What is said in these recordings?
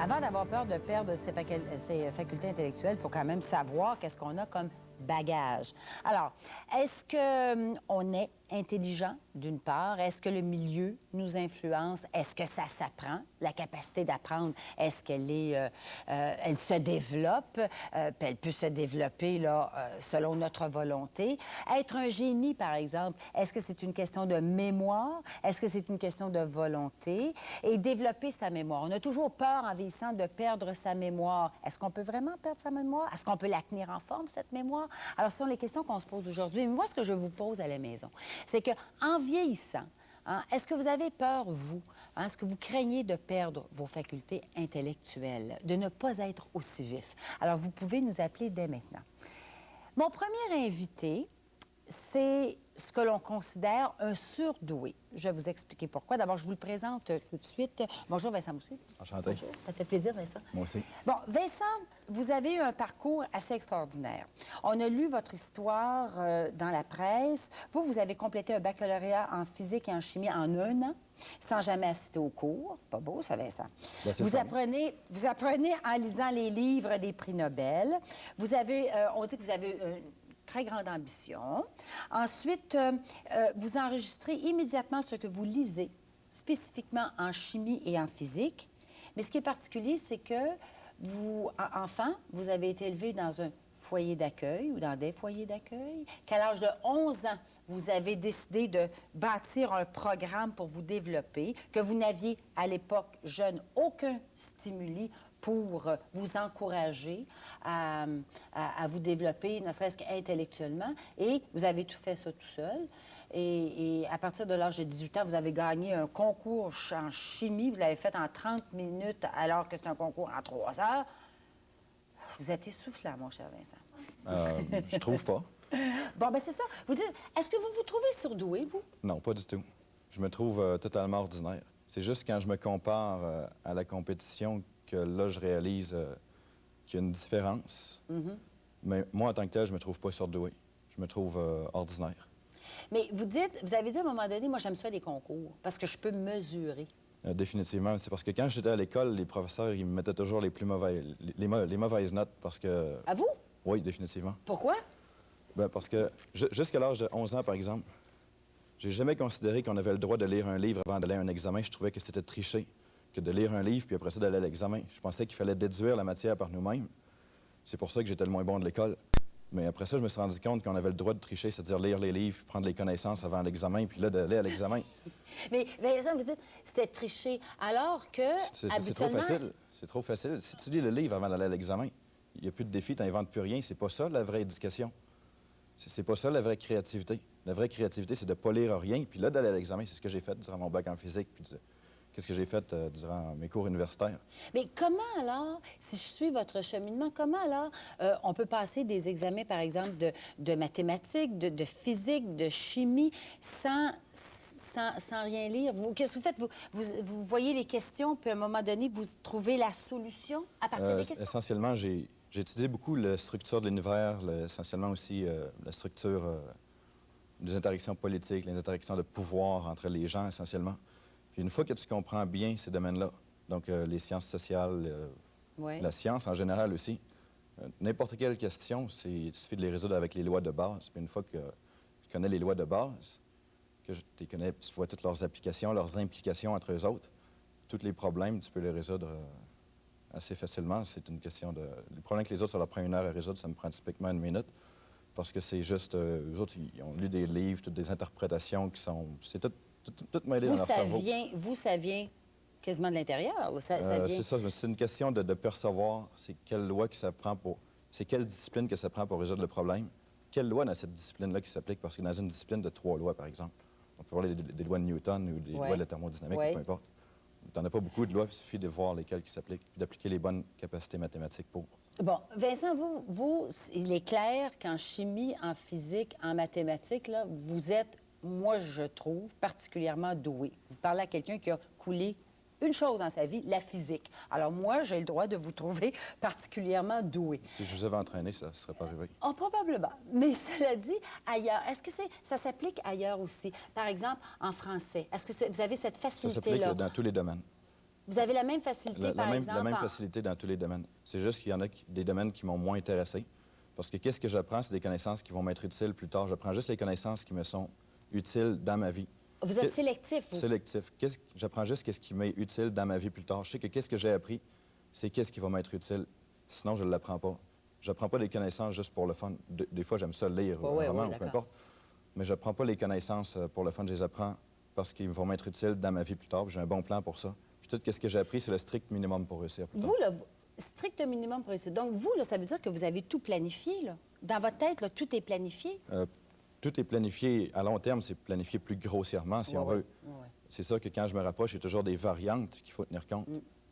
Avant d'avoir peur de perdre ses facultés intellectuelles, il faut quand même savoir qu'est-ce qu'on a comme bagage. Alors, est-ce qu'on est intelligent, d'une part? Est-ce que le milieu nous influence? Est-ce que ça s'apprend? La capacité d'apprendre, est-ce qu'elle elle se développe? Puis elle peut se développer là, selon notre volonté. Être un génie, par exemple, est-ce que c'est une question de mémoire? Est-ce que c'est une question de volonté? Et développer sa mémoire. On a toujours peur, en vieillissant, de perdre sa mémoire. Est-ce qu'on peut vraiment perdre sa mémoire? Est-ce qu'on peut la tenir en forme, cette mémoire? Alors, ce sont les questions qu'on se pose aujourd'hui. Mais moi, ce que je vous pose à la maison, c'est qu'en vieillissant, hein, est-ce que vous avez peur, vous? Hein, est-ce que vous craignez de perdre vos facultés intellectuelles, de ne pas être aussi vif? Alors, vous pouvez nous appeler dès maintenant. Mon premier invité, c'est ce que l'on considère un surdoué. Je vais vous expliquer pourquoi. D'abord, je vous le présente tout de suite. Bonjour, Vincent Mousset. Enchanté. Bonjour. Ça fait plaisir, Vincent. Moi aussi. Bon, Vincent, vous avez eu un parcours assez extraordinaire. On a lu votre histoire dans la presse. Vous avez complété un baccalauréat en physique et en chimie en 1 an, sans jamais assister aux cours. Pas beau, ça, Vincent. Ben, vous apprenez en lisant les livres des prix Nobel. Vous avez, on dit que vous avez très grande ambition. Ensuite, vous enregistrez immédiatement ce que vous lisez, spécifiquement en chimie et en physique. Mais ce qui est particulier, c'est que vous, enfant, vous avez été élevé dans un foyer d'accueil ou dans des foyers d'accueil, qu'à l'âge de 11 ans, vous avez décidé de bâtir un programme pour vous développer, que vous n'aviez, à l'époque jeune, aucun stimuli pour vous encourager à vous développer, ne serait-ce qu'intellectuellement, et vous avez tout fait ça tout seul. Et à partir de l'âge de 18 ans, vous avez gagné un concours en chimie, vous l'avez fait en 30 minutes, alors que c'est un concours en 3 heures. Vous êtes essoufflant, mon cher Vincent. Je trouve pas. Bon, ben c'est ça. Vous dites, est-ce que vous vous trouvez surdoué, vous? Non, pas du tout. Je me trouve totalement ordinaire. C'est juste quand je me compare à la compétition que là, je réalise qu'il y a une différence. Mais moi, en tant que tel, je me trouve pas surdoué. Je me trouve ordinaire. Mais vous avez dit à un moment donné, moi, j'aime ça les concours, parce que je peux mesurer. Définitivement. C'est parce que quand j'étais à l'école, les professeurs, ils me mettaient toujours les plus mauvais, les mauvaises notes parce que... À vous? Oui, définitivement. Pourquoi? Ben parce que jusqu'à l'âge de 11 ans, par exemple, j'ai jamais considéré qu'on avait le droit de lire un livre avant d'aller à un examen. Je trouvais que c'était tricher que de lire un livre puis après ça d'aller à l'examen. Je pensais qu'il fallait déduire la matière par nous-mêmes. C'est pour ça que j'étais le moins bon de l'école. Mais après ça, je me suis rendu compte qu'on avait le droit de tricher, c'est-à-dire lire les livres, prendre les connaissances avant l'examen, puis là, d'aller à l'examen. Mais ça, vous dites, c'était tricher, alors que, habituellement... C'est trop facile. C'est trop facile. Si tu lis le livre avant d'aller à l'examen, il n'y a plus de défi, tu n'inventes plus rien. C'est pas ça, la vraie éducation. C'est pas ça, la vraie créativité. La vraie créativité, c'est de ne pas lire rien, puis là, d'aller à l'examen. C'est ce que j'ai fait durant mon bac en physique, puis qu'est-ce que j'ai fait durant mes cours universitaires. Mais comment alors, si je suis votre cheminement, comment alors on peut passer des examens, par exemple, de mathématiques, de physique, de chimie, sans rien lire? Qu'est-ce que vous faites? Vous voyez les questions, puis à un moment donné, vous trouvez la solution à partir des questions? Essentiellement, j'ai étudié beaucoup la structure de l'univers, essentiellement aussi la structure des interactions politiques, les interactions de pouvoir entre les gens, essentiellement. Puis une fois que tu comprends bien ces domaines-là, donc les sciences sociales, la science en général aussi, n'importe quelle question, il suffit de les résoudre avec les lois de base. Puis une fois que tu connais les lois de base, que tu connais, tu vois toutes leurs applications, leurs implications entre eux autres, tous les problèmes, tu peux les résoudre assez facilement. C'est une question de... Les problèmes que les autres, ça leur prend 1 heure à résoudre, ça me prend typiquement 1 minute. Parce que c'est juste... eux autres, ils ont lu des livres, toutes des interprétations qui sont... C'est tout mêlé dans leur cerveau. Vous, ça vient quasiment de l'intérieur? C'est ça, c'est une question de percevoir c'est quelle loi que ça prend pour... C'est quelle discipline que ça prend pour résoudre le problème. Quelle loi dans cette discipline-là qui s'applique? Parce que dans une discipline de 3 lois, par exemple, on peut parler des lois de Newton ou des lois de la thermodynamique, ou peu importe. Tu n'en as pas beaucoup de lois, il suffit de voir lesquelles qui s'appliquent, puis d'appliquer les bonnes capacités mathématiques pour. Bon, Vincent, vous, il est clair qu'en chimie, en physique, en mathématiques, là, vous êtes, moi, je trouve, particulièrement doué. Vous parlez à quelqu'un qui a coulé une chose dans sa vie, la physique. Alors moi, j'ai le droit de vous trouver particulièrement doué. Si je vous avais entraîné, ça ne serait pas arrivé. Oh, probablement. Mais cela dit, ailleurs, est-ce que ça s'applique ailleurs aussi? Par exemple, en français, est-ce que vous avez cette facilité-là? Ça s'applique dans tous les domaines. Vous avez la même facilité, par exemple? La même facilité dans tous les domaines. C'est juste qu'il y en a des domaines qui m'ont moins intéressé. Parce que qu'est-ce que j'apprends, c'est des connaissances qui vont m'être utiles plus tard. J'apprends juste les connaissances qui me sont utiles dans ma vie. Vous êtes sélectif, vous? Sélectif. J'apprends juste qu'est-ce qui m'est utile dans ma vie plus tard. Je sais que qu'est-ce que j'ai appris, c'est qu'est-ce qui va m'être utile. Sinon, je ne l'apprends pas. Je n'apprends pas des connaissances juste pour le fun. Des fois, j'aime ça lire un roman ou peu importe. Mais je n'apprends pas les connaissances pour le fun. Je les apprends parce qu'ils vont m'être utiles dans ma vie plus tard. J'ai un bon plan pour ça. Puis tout ce que j'ai appris, c'est le strict minimum pour réussir plus tard. Vous, là, strict minimum pour réussir. Donc, vous, là, ça veut dire que vous avez tout planifié, là? Dans votre tête, là, tout est planifié? Tout est planifié. À long terme, c'est planifié plus grossièrement, si on veut. C'est ça que quand je me rapproche, il y a toujours des variantes qu'il faut tenir compte.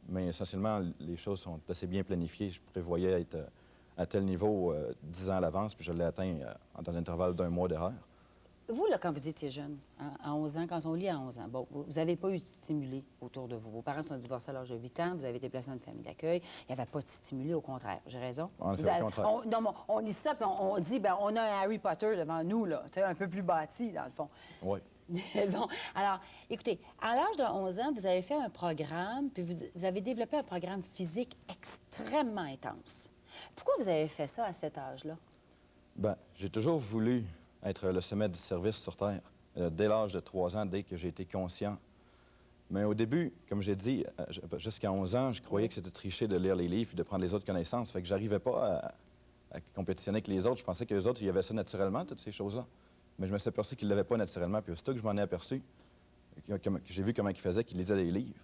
Mais essentiellement, les choses sont assez bien planifiées. Je prévoyais être à tel niveau 10 ans à l'avance, puis je l'ai atteint dans l'intervalle d'1 mois d'erreur. Vous, là, quand vous étiez jeune, hein, à 11 ans, quand on lit à 11 ans, bon, vous n'avez pas eu de stimuli autour de vous. Vos parents sont divorcés à l'âge de 8 ans, vous avez été placé dans une famille d'accueil. Il n'y avait pas de stimuli, au contraire. J'ai raison? En fait, au contraire. On lit ça, puis on dit, bien, on a un Harry Potter devant nous, là, un peu plus bâti, dans le fond. Oui. Bon, alors, écoutez, à l'âge de 11 ans, vous avez fait un programme, puis vous avez développé un programme physique extrêmement intense. Pourquoi vous avez fait ça à cet âge-là? Bien, j'ai toujours voulu être le sommet du service sur Terre, dès l'âge de 3 ans, dès que j'ai été conscient. Mais au début, comme j'ai dit, jusqu'à 11 ans, je croyais que c'était tricher de lire les livres et de prendre les autres connaissances. Fait que j'arrivais pas à compétitionner avec les autres. Je pensais que les autres, il y avait ça naturellement, toutes ces choses-là. Mais je me suis aperçu qu'ils ne l'avaient pas naturellement. Puis aussitôt que je m'en ai aperçu, que j'ai vu comment ils faisaient, qu'ils lisaient des livres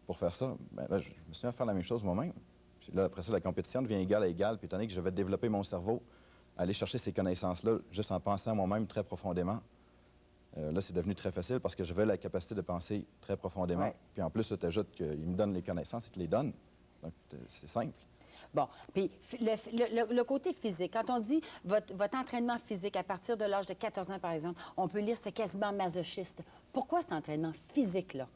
pour faire ça, bien là, je me suis mis à faire la même chose moi-même. Puis là, après ça, la compétition devient égale à égale. Puis étant donné que je vais développer mon cerveau, aller chercher ces connaissances-là, juste en pensant moi-même très profondément, là, c'est devenu très facile parce que j'avais la capacité de penser très profondément. Ouais. Puis en plus, tu ajoutes qu'ils me donnent les connaissances, ils te les donnent. Donc, c'est simple. Bon, puis le côté physique, quand on dit votre entraînement physique à partir de l'âge de 14 ans, par exemple, on peut lire c'est quasiment masochiste. Pourquoi cet entraînement physique-là?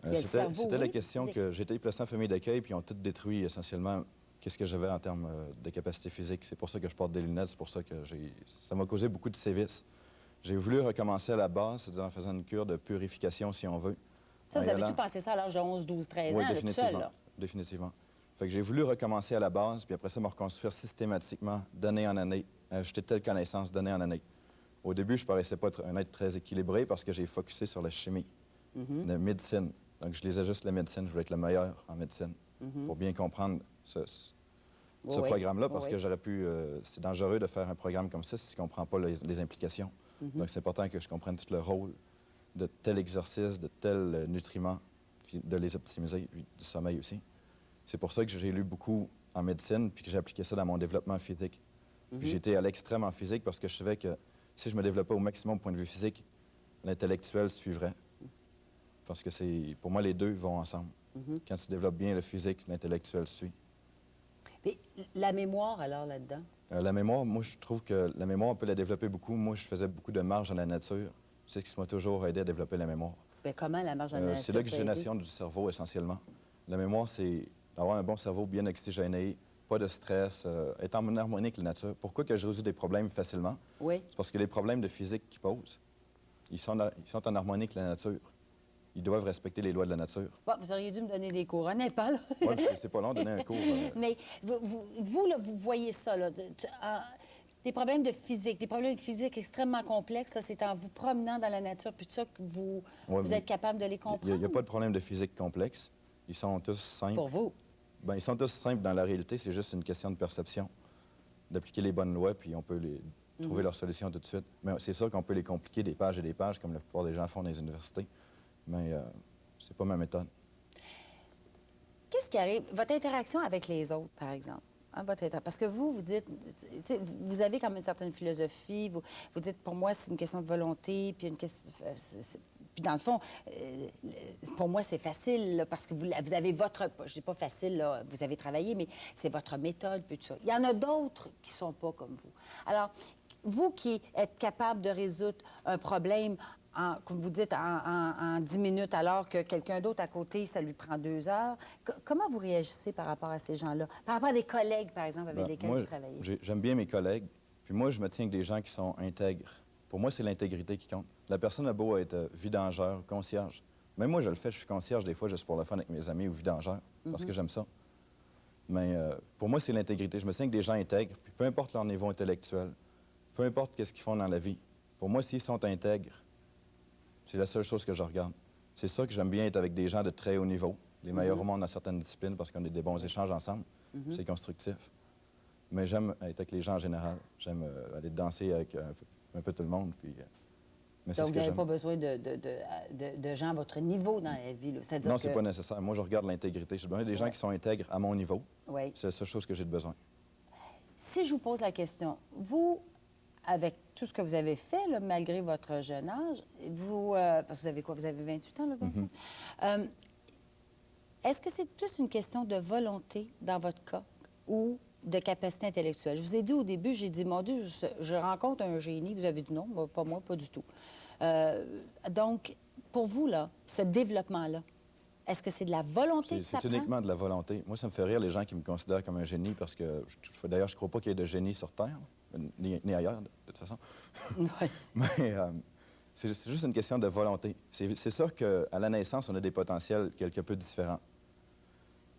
C'était la question que j'étais placé en famille d'accueil, puis ils ont tout détruit essentiellement qu'est-ce que j'avais en termes de capacité physique. C'est pour ça que je porte des lunettes, c'est pour ça que ça m'a causé beaucoup de sévices. J'ai voulu recommencer à la base, c'est-à-dire en faisant une cure de purification, si on veut. Ça, vous avez tout pensé ça à l'âge de 11, 12, 13 ans, oui, là, tout seul, là? Définitivement. Fait que j'ai voulu recommencer à la base, puis après ça, me reconstruire systématiquement, d'année en année, ajouter telle connaissance d'année en année. Au début, je paraissais pas être un être très équilibré parce que j'ai focusé sur la chimie, la médecine. Donc, je lisais juste la médecine, je voulais être le meilleur en médecine pour bien comprendre ce programme-là, parce que j'aurais pu... c'est dangereux de faire un programme comme ça si tu ne comprends pas les implications. Donc, c'est important que je comprenne tout le rôle de tel exercice, de tel nutriment, puis de les optimiser, puis du sommeil aussi. C'est pour ça que j'ai lu beaucoup en médecine, puis que j'ai appliqué ça dans mon développement physique. Puis j'ai été à l'extrême en physique parce que je savais que si je me développais au maximum au point de vue physique, l'intellectuel suivrait. Parce que pour moi, les deux vont ensemble. Quand tu développes bien le physique, l'intellectuel suit. Puis la mémoire, alors, là-dedans? La mémoire, moi, je trouve que la mémoire, on peut la développer beaucoup. Moi, je faisais beaucoup de marche dans la nature. C'est ce qui m'a toujours aidé à développer la mémoore. Bien, comment la marche dans la nature? C'est l'oxygénation du cerveau, essentiellement. La mémoire, c'est d'avoir un bon cerveau bien oxygéné, pas de stress, être en harmonie avec la nature. Pourquoi que je résous des problèmes facilement? Oui. C'est parce que les problèmes de physique qu'ils posent, ils sont en harmonie avec la nature. Ils doivent respecter les lois de la nature. Bon, vous auriez dû me donner des cours, honnêtement, pas, là. Oui, c'est pas long de donner un cours. Mais vous, là, vous voyez ça, là, des problèmes de physique, des problèmes de physique extrêmement complexes, c'est en vous promenant dans la nature, puis tout ça, que vous êtes capable de les comprendre? Il n'y a pas de problème de physique complexe. Ils sont tous simples. Pour vous? Bien, ils sont tous simples dans la réalité. C'est juste une question de perception, d'appliquer les bonnes lois, puis on peut trouver leur solution tout de suite. Mais c'est sûr qu'on peut les compliquer des pages et des pages, comme la plupart des gens font dans les universités. Mais c'est pas ma méthode. Qu'est-ce qui arrive? Votre interaction avec les autres, par exemple. Hein, parce que vous dites, vous avez quand même une certaine philosophie, vous dites, pour moi, c'est une question de volonté, puis une question... Puis dans le fond, pour moi, c'est facile, là, parce que vous avez votre... Je dis pas facile, là, vous avez travaillé, mais c'est votre méthode, puis tout ça. Il y en a d'autres qui sont pas comme vous. Alors, vous qui êtes capable de résoudre un problème, comme vous dites, en 10 minutes, alors que quelqu'un d'autre à côté, ça lui prend 2 heures, comment vous réagissez par rapport à ces gens-là? Par rapport à des collègues, par exemple, avec lesquels vous travaillez? J'aime bien mes collègues, puis moi, je me tiens avec des gens qui sont intègres. Pour moi, c'est l'intégrité qui compte. La personne a beau être vidangeur, concierge. Même moi, je le fais, je suis concierge des fois juste pour le fun avec mes amis ou vidangeurs, parce que j'aime ça. Mais pour moi, c'est l'intégrité. Je me sens que des gens intègres, puis peu importe leur niveau intellectuel, peu importe qu'est-ce qu'ils font dans la vie. Pour moi, s'ils sont intègres, c'est la seule chose que je regarde. C'est ça que j'aime bien être avec des gens de très haut niveau, les meilleurs au monde dans certaines disciplines, parce qu'on a des bons échanges ensemble. C'est constructif. Mais j'aime être avec les gens en général. J'aime aller danser avec un peu tout le monde. Puis, mais Donc, ce vous que n'avez j'aime. pas besoin de gens à votre niveau dans la vie. Non, c'est pas nécessaire. Moi, je regarde l'intégrité. J'ai besoin des gens qui sont intègres à mon niveau. Oui. C'est la seule chose que j'ai de besoin. Si je vous pose la question, vous, avec tout ce que vous avez fait, là, malgré votre jeune âge, vous, parce que vous avez quoi? Vous avez 28 ans, là, 27? Est-ce que c'est plus une question de volonté dans votre cas ou de capacité intellectuelle? Je vous ai dit au début, j'ai dit, mon Dieu, je rencontre un génie. Vous avez dit non, pas moi, pas du tout. Donc, pour vous, là, ce développement-là, est-ce que c'est de la volonté que ça C'est prend? uniquement de la volonté. Moi, ça me fait rire les gens qui me considèrent comme un génie parce que, d'ailleurs, je ne crois pas qu'il y ait de génie sur Terre, ni ailleurs, de toute façon. Oui. Mais c'est juste une question de volonté. C'est sûr qu'à la naissance, on a des potentiels quelque peu différents.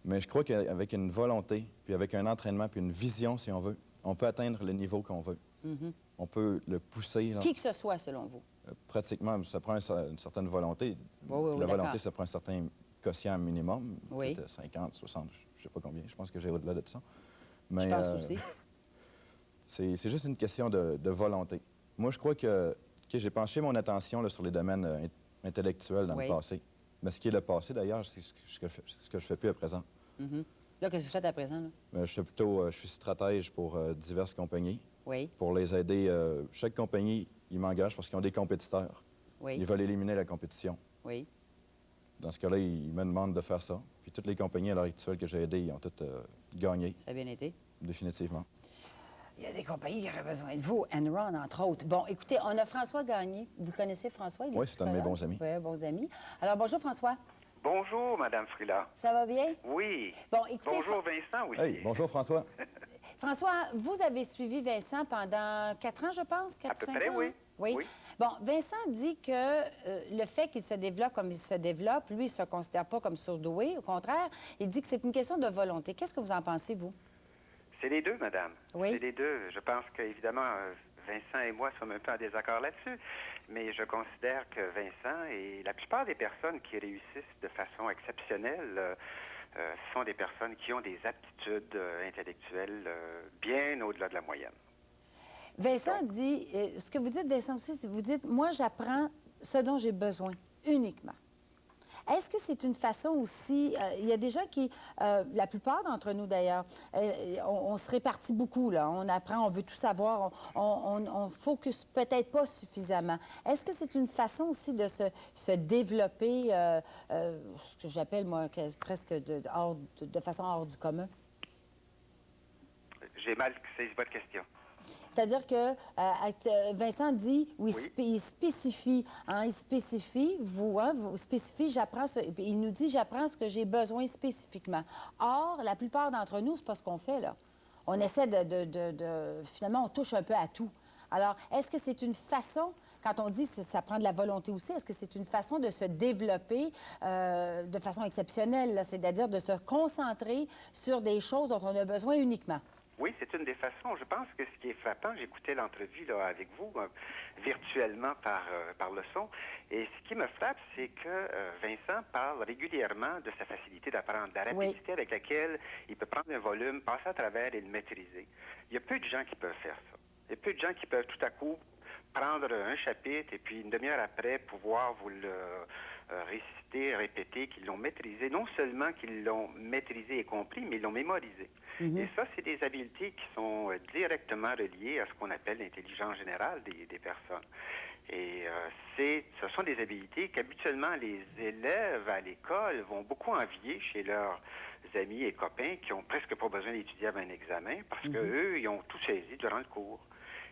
Mais je crois qu'avec une volonté, puis avec un entraînement, puis une vision, si on veut, on peut atteindre le niveau qu'on veut. On peut le pousser. Là. Qui que ce soit, selon vous? Pratiquement, ça prend une certaine volonté. Oui, La volonté, ça prend un certain quotient minimum. Oui. Peut-être 50, 60, je ne sais pas combien. Je pense que j'ai au-delà de ça. Mais, je pense aussi. C'est juste une question de volonté. Moi, je crois que j'ai penché mon attention là, sur les domaines intellectuels dans le passé. Mais ce qui est le passé, d'ailleurs, c'est ce que je fais plus à présent. Là, qu'est-ce que vous faites à présent? Là? Je suis stratège pour diverses compagnies. Oui. Pour les aider. Chaque compagnie, ils m'engagent parce qu'ils ont des compétiteurs. Oui. Ils veulent éliminer la compétition. Oui. Dans ce cas-là, ils me demandent de faire ça. Puis toutes les compagnies à l'heure actuelle que j'ai aidées, ils ont toutes gagné. Ça a bien été? Définitivement. Il y a des compagnies qui auraient besoin de vous, Enron, entre autres. Bon, écoutez, on a François Gagné. Vous connaissez François? Oui, c'est un de mes bons amis. Oui, bons amis. Alors, bonjour, François. Bonjour, Madame Frila. Ça va bien? Oui. Bon, écoutez... Bonjour, Vincent aussi. Hey, bonjour, François. François, vous avez suivi Vincent pendant 4 ans, je pense? 4 à peu 5 près, ans? oui. Oui. Bon, Vincent dit que le fait qu'il se développe comme il se développe, lui, il ne se considère pas comme surdoué. Au contraire, il dit que c'est une question de volonté. Qu'est-ce que vous en pensez, vous? C'est les deux, madame. Oui. C'est les deux. Je pense qu'évidemment, Vincent et moi sommes un peu en désaccord là-dessus, mais je considère que Vincent et la plupart des personnes qui réussissent de façon exceptionnelle sont des personnes qui ont des aptitudes intellectuelles bien au-delà de la moyenne. Vincent dit, ce que vous dites, Vincent aussi, c'est vous dites, moi, j'apprends ce dont j'ai besoin, uniquement. Est-ce que c'est une façon aussi, il y a des gens qui, la plupart d'entre nous d'ailleurs, on se répartit beaucoup, là, on apprend, on veut tout savoir, on focus peut-être pas suffisamment. Est-ce que c'est une façon aussi de se développer, ce que j'appelle, moi, presque de façon hors du commun? J'ai mal saisi votre question. C'est-à-dire que Vincent dit, oui, Oui. il spécifie, hein, il spécifie, vous spécifiez, il nous dit, j'apprends ce que j'ai besoin spécifiquement. Or, la plupart d'entre nous, c'est pas ce qu'on fait, là. On essaie finalement, on touche un peu à tout. Alors, est-ce que c'est une façon, quand on dit que ça prend de la volonté aussi, est-ce que c'est une façon de se développer de façon exceptionnelle, c'est-à-dire de se concentrer sur des choses dont on a besoin uniquement? Oui, c'est une des façons. Je pense que ce qui est frappant, j'écoutais l'entrevue là avec vous virtuellement par le son, et ce qui me frappe, c'est que Vincent parle régulièrement de sa facilité d'apprendre, de la rapidité avec laquelle il peut prendre un volume, passer à travers et le maîtriser. Il y a peu de gens qui peuvent faire ça. Il y a peu de gens qui peuvent tout à coup prendre un chapitre et puis une demi-heure après pouvoir vous le réciter, répéter, qu'ils l'ont maîtrisé. Non seulement qu'ils l'ont maîtrisé et compris, mais ils l'ont mémorisé. Et ça, c'est des habiletés qui sont directement reliées à ce qu'on appelle l'intelligence générale des personnes. Et ce sont des habiletés qu'habituellement les élèves à l'école vont beaucoup envier chez leurs amis et copains qui ont presque pas besoin d'étudier avant un examen parce qu'eux, ils ont tout saisi durant le cours.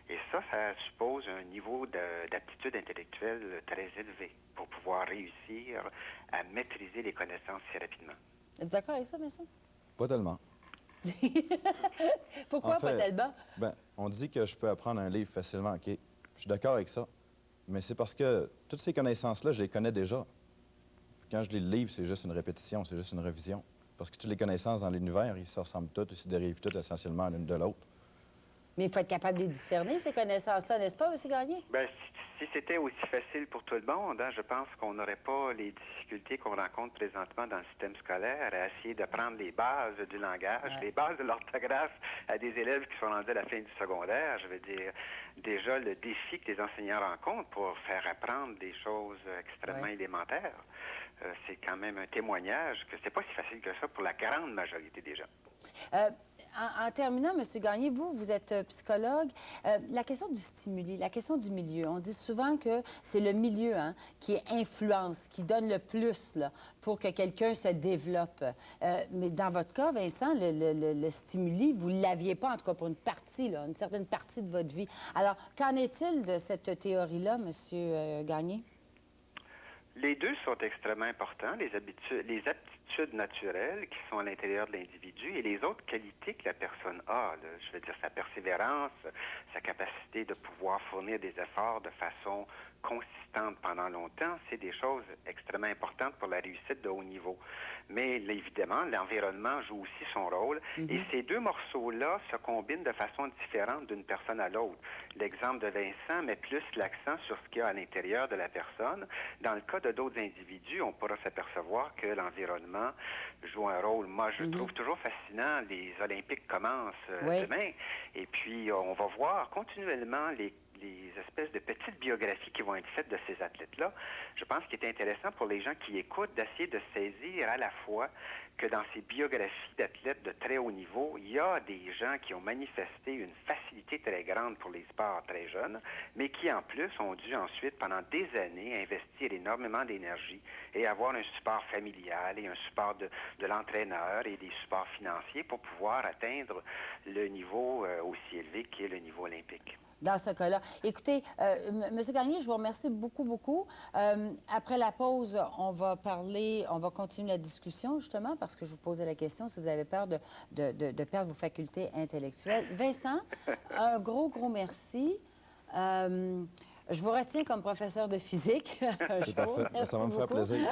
Et ça suppose un niveau d'aptitude intellectuelle très élevé pour pouvoir réussir à maîtriser les connaissances si rapidement. Êtes-vous d'accord avec ça, Vincent? Pas tellement. Pourquoi pas tellement? Ben, on dit que je peux apprendre un livre facilement, OK. Je suis d'accord avec ça. Mais c'est parce que toutes ces connaissances-là, je les connais déjà. quand je lis le livre, c'est juste une répétition, c'est juste une révision. Parce que toutes les connaissances dans l'univers, ils se ressemblent toutes, ils se dérivent toutes essentiellement l'une de l'autre. Mais il faut être capable de les discerner, ces connaissances-là, n'est-ce pas, M. Gagné? Ben, si c'était aussi facile pour tout le monde, hein, je pense qu'on n'aurait pas les difficultés qu'on rencontre présentement dans le système scolaire à essayer de prendre les bases du langage, les bases de l'orthographe à des élèves qui sont rendus à la fin du secondaire. Je veux dire, déjà, le défi que les enseignants rencontrent pour faire apprendre des choses extrêmement élémentaires, c'est quand même un témoignage que c'est pas si facile que ça pour la grande majorité des gens. En terminant, M. Gagné, vous êtes psychologue. La question du stimuli, la question du milieu, on dit souvent que c'est le milieu qui influence, qui donne le plus là, pour que quelqu'un se développe. Mais dans votre cas, Vincent, le stimuli, vous ne l'aviez pas, en tout cas pour une partie, là, une certaine partie de votre vie. Alors, qu'en est-il de cette théorie-là, M. Gagné? Les deux sont extrêmement importants, les aptitudes naturelles qui sont à l'intérieur de l'individu et les autres qualités que la personne a. Là. Je veux dire, sa persévérance, sa capacité de pouvoir fournir des efforts de façon consistante pendant longtemps, c'est des choses extrêmement importantes pour la réussite de haut niveau. Mais évidemment, l'environnement joue aussi son rôle et ces deux morceaux-là se combinent de façon différente d'une personne à l'autre. L'exemple de Vincent met plus l'accent sur ce qu'il y a à l'intérieur de la personne. Dans le cas de d'autres individus, on pourra s'apercevoir que l'environnement joue un rôle. Moi, je trouve toujours fascinant, les Olympiques commencent demain, et puis on va voir continuellement les espèces de petites biographies qui vont être faites de ces athlètes-là. Je pense qu'il est intéressant pour les gens qui écoutent d'essayer de saisir à la fois que dans ces biographies d'athlètes de très haut niveau, il y a des gens qui ont manifesté une facilité très grande pour les sports très jeunes, mais qui en plus ont dû ensuite, pendant des années, investir énormément d'énergie et avoir un support familial et un support de l'entraîneur et des supports financiers pour pouvoir atteindre le niveau aussi élevé qui est le niveau olympique. Dans ce cas-là. Écoutez, M. Gagné, je vous remercie beaucoup, beaucoup. Après la pause, on va continuer la discussion, justement, parce que je vous posais la question si vous avez peur de perdre vos facultés intellectuelles. Vincent, un gros, gros merci. Je vous retiens comme professeur de physique. C'est parfait. Ça va me faire plaisir.